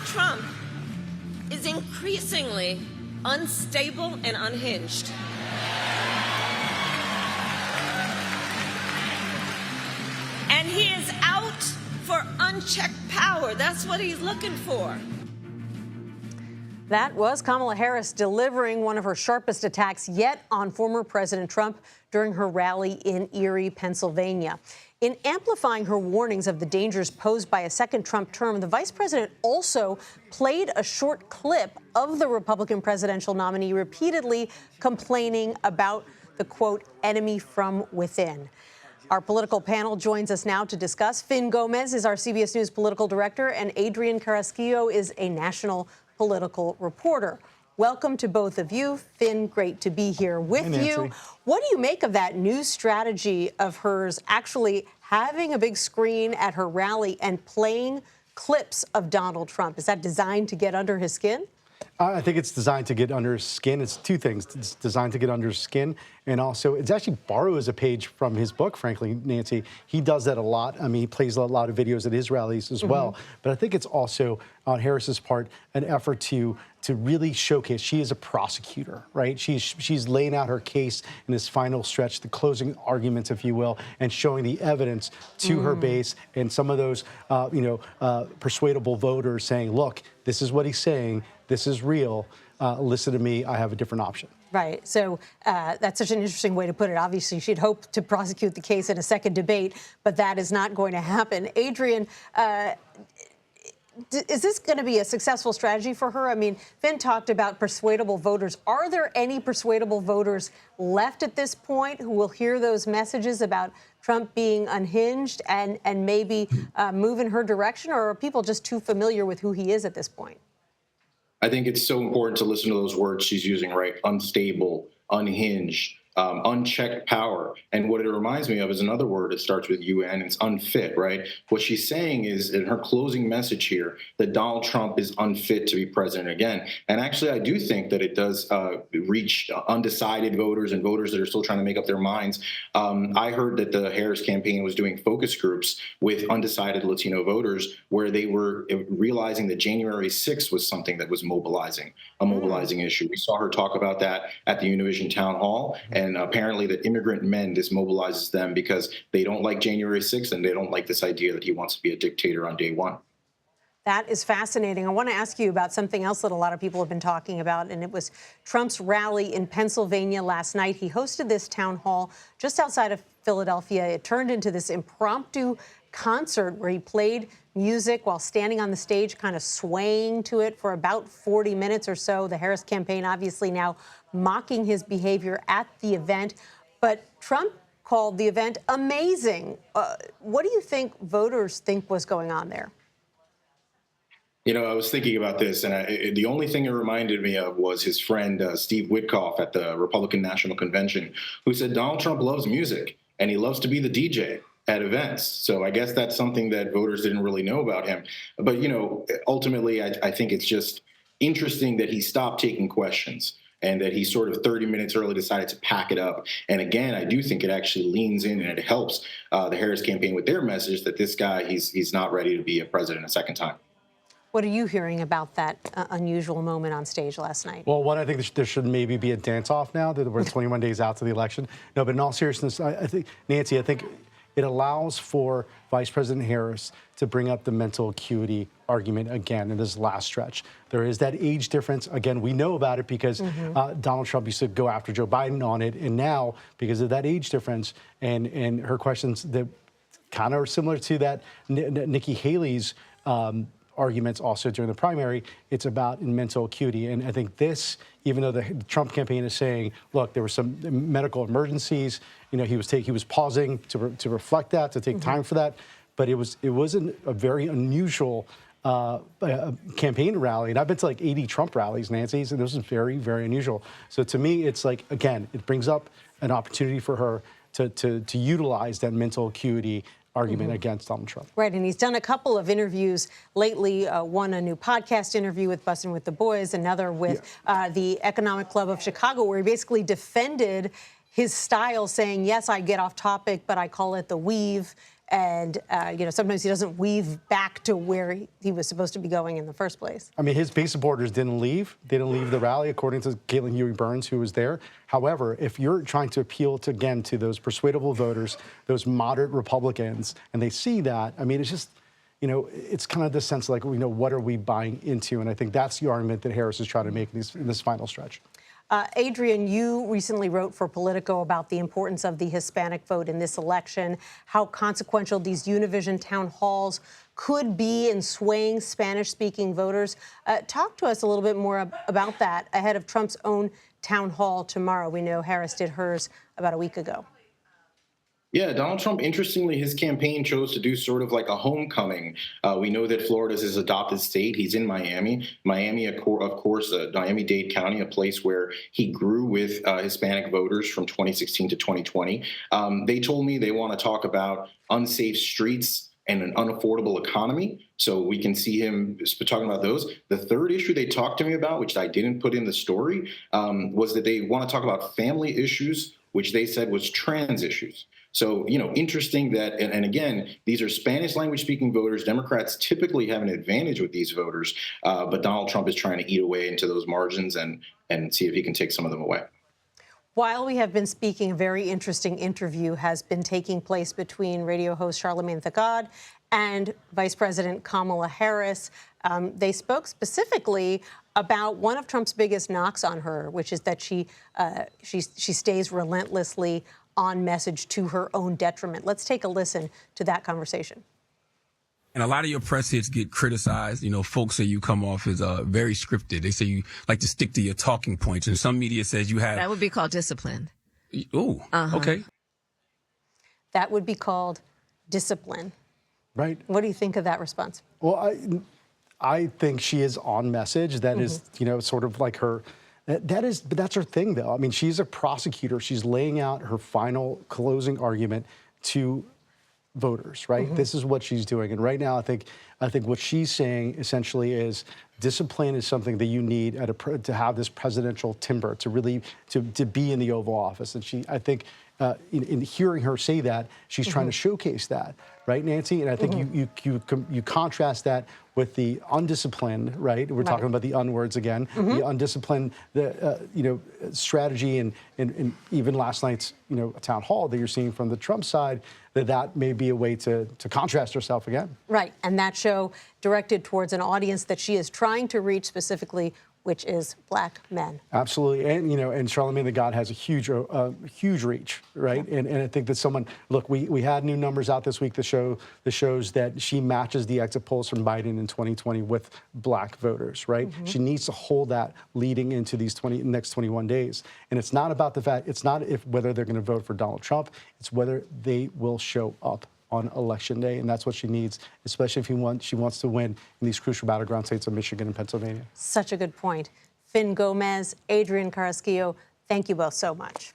Trump is increasingly unstable and unhinged. And he is out for unchecked power. That's what he's looking for. That was Kamala Harris delivering one of her sharpest attacks yet on former President Trump during her rally in Erie, Pennsylvania. In amplifying her warnings of the dangers posed by a second Trump term, the vice president also played a short clip of the Republican presidential nominee repeatedly complaining about the, quote, enemy from within. Our political panel joins us now to discuss. Finn Gómez is our CBS News political director, and Adrian Carrasquillo is a national political reporter. Welcome to both of you. Finn, great to be here with you. What do you make of that new strategy of hers actually having a big screen at her rally and playing clips of Donald Trump? Is that designed to get under his skin? I think it's designed to get under his skin. It's two things. It's designed to get under his skin, and also it's actually borrows a page from his book, frankly, Nancy. He does that a lot. I mean, he plays a lot of videos at his rallies as well. But I think it's also, on Harris's part, an effort to really showcase she is a prosecutor, right? She's laying out her case in this final stretch, the closing arguments, if you will, and showing the evidence to her base and some of those, persuadable voters saying, look, this is what he's saying. This is real. Listen to me. I have a different option. Right. So that's such an interesting way to put it. Obviously, she'd hope to prosecute the case in a second debate, but that is not going to happen. Adrian, is this going to be a successful strategy for her? I mean, Finn talked about persuadable voters. Are there any persuadable voters left at this point who will hear those messages about Trump being unhinged and maybe move in her direction, or are people just too familiar with who he is at this point? I think it's so important to listen to those words she's using, right? Unstable, unhinged, unchecked power. And what it reminds me of is another word that starts with UN. It's unfit, right? What she's saying is in her closing message here that Donald Trump is unfit to be president again. And actually, I do think that it does reach undecided voters and voters that are still trying to make up their minds. I heard that the Harris campaign was doing focus groups with undecided Latino voters where they were realizing that January 6th was something that was mobilizing, a mobilizing issue. We saw her talk about that at the Univision town hall. And apparently that immigrant men, this mobilizes them because they don't like January 6th and they don't like this idea that he wants to be a dictator on day one. That is fascinating. I want to ask you about something else that a lot of people have been talking about, and it was Trump's rally in Pennsylvania last night. He hosted this town hall just outside of Philadelphia. It turned into this impromptu concert where he played music while standing on the stage, kind of swaying to it for about 40 minutes or so. The Harris campaign obviously now mocking his behavior at the event. But Trump called the event amazing. What do you think voters think was going on there? You know, I was thinking about this, and the only thing it reminded me of was his friend Steve Witkoff at the Republican National Convention, who said Donald Trump loves music and he loves to be the DJ at events. So I guess that's something that voters didn't really know about him. But, you know, ultimately, I think it's just interesting that he stopped taking questions and that he sort of 30 minutes early decided to pack it up. And again, I do think it actually leans in and it helps the Harris campaign with their message that this guy, he's not ready to be a president a second time. What are you hearing about that unusual moment on stage last night? Well, one, I think there should maybe be a dance-off now that we're 21 days out to the election. No, but in all seriousness, I think, Nancy, I think it allows for Vice President Harris to bring up the mental acuity argument again in this last stretch. There is that age difference. Again, we know about it because Donald Trump used to go after Joe Biden on it. And now, because of that age difference and her questions that kind of are similar to that Nikki Haley's arguments also during the primary, it's about mental acuity. And I think this, even though the Trump campaign is saying, look, there were some medical emergencies, you know, he was pausing to reflect that, to take time for that. But it wasn't a very unusual campaign rally. And I've been to like 80 Trump rallies, Nancy, and this is very, very unusual. So to me, it's like, again, it brings up an opportunity for her to utilize that mental acuity argument against Donald Trump. Right, and he's done a couple of interviews lately, one a new podcast interview with Bussin' with the Boys, another with the Economic Club of Chicago, where he basically defended his style, saying, yes, I get off topic, but I call it the weave. And, sometimes he doesn't weave back to where he was supposed to be going in the first place. I mean, his base supporters didn't leave. They didn't leave the rally, according to Caitlin Huey-Burns, who was there. However, if you're trying to appeal to, again, to those persuadable voters, those moderate Republicans, and they see that, I mean, it's just, it's kind of the sense like, what are we buying into? And I think that's the argument that Harris is trying to make in this final stretch. Adrian, you recently wrote for Politico about the importance of the Hispanic vote in this election, how consequential these Univision town halls could be in swaying Spanish-speaking voters. Talk to us a little bit more about that ahead of Trump's own town hall tomorrow. We know Harris did hers about a week ago. Yeah, Donald Trump, interestingly, his campaign chose to do sort of like a homecoming. We know that Florida is his adopted state. He's in Miami. Miami, of course, Miami-Dade County, a place where he grew with Hispanic voters from 2016 to 2020. They told me they want to talk about unsafe streets and an unaffordable economy. So we can see him talking about those. The third issue they talked to me about, which I didn't put in the story, was that they want to talk about family issues, which they said was trans issues. So, interesting that, and again, these are Spanish language speaking voters. Democrats typically have an advantage with these voters, but Donald Trump is trying to eat away into those margins and see if he can take some of them away. While we have been speaking, a very interesting interview has been taking place between radio host Charlamagne Tha God and Vice President Kamala Harris. They spoke specifically about one of Trump's biggest knocks on her, which is that she stays relentlessly on message to her own detriment. Let's take a listen to that conversation. And a lot of your press hits get criticized. Folks say you come off as very scripted. They say you like to stick to your talking points. And some media says you have... That would be called discipline. Oh, okay. That would be called discipline. Right. What do you think of that response? Well, I think she is on message. That is, sort of like her... but that's her thing, though. I mean, she's a prosecutor. She's laying out her final closing argument to voters, right? This is what she's doing. And right now, I think what she's saying essentially is discipline is something that you need to have this presidential timber to really to be in the Oval Office. And I think in hearing her say that, she's trying to showcase that, right, Nancy? And I think you contrast that with the undisciplined, right? We're talking about the unwords again, the undisciplined, strategy and even last night's, town hall that you're seeing from the Trump side, that may be a way to contrast herself again. Right, and that show directed towards an audience that she is trying to reach specifically, which is Black men. Absolutely, and and Charlamagne Tha God has a huge reach, right? And I think that look, we had new numbers out this week that shows that she matches the exit polls from Biden in 2020 with Black voters, right? She needs to hold that leading into these next 21 days, and it's not about the fact, it's not whether they're going to vote for Donald Trump, it's whether they will show up on Election Day, and that's what she needs, especially if she wants to win in these crucial battleground states of Michigan and Pennsylvania. Such a good point. Gómez, Adrian Carrasquillo, thank you both so much.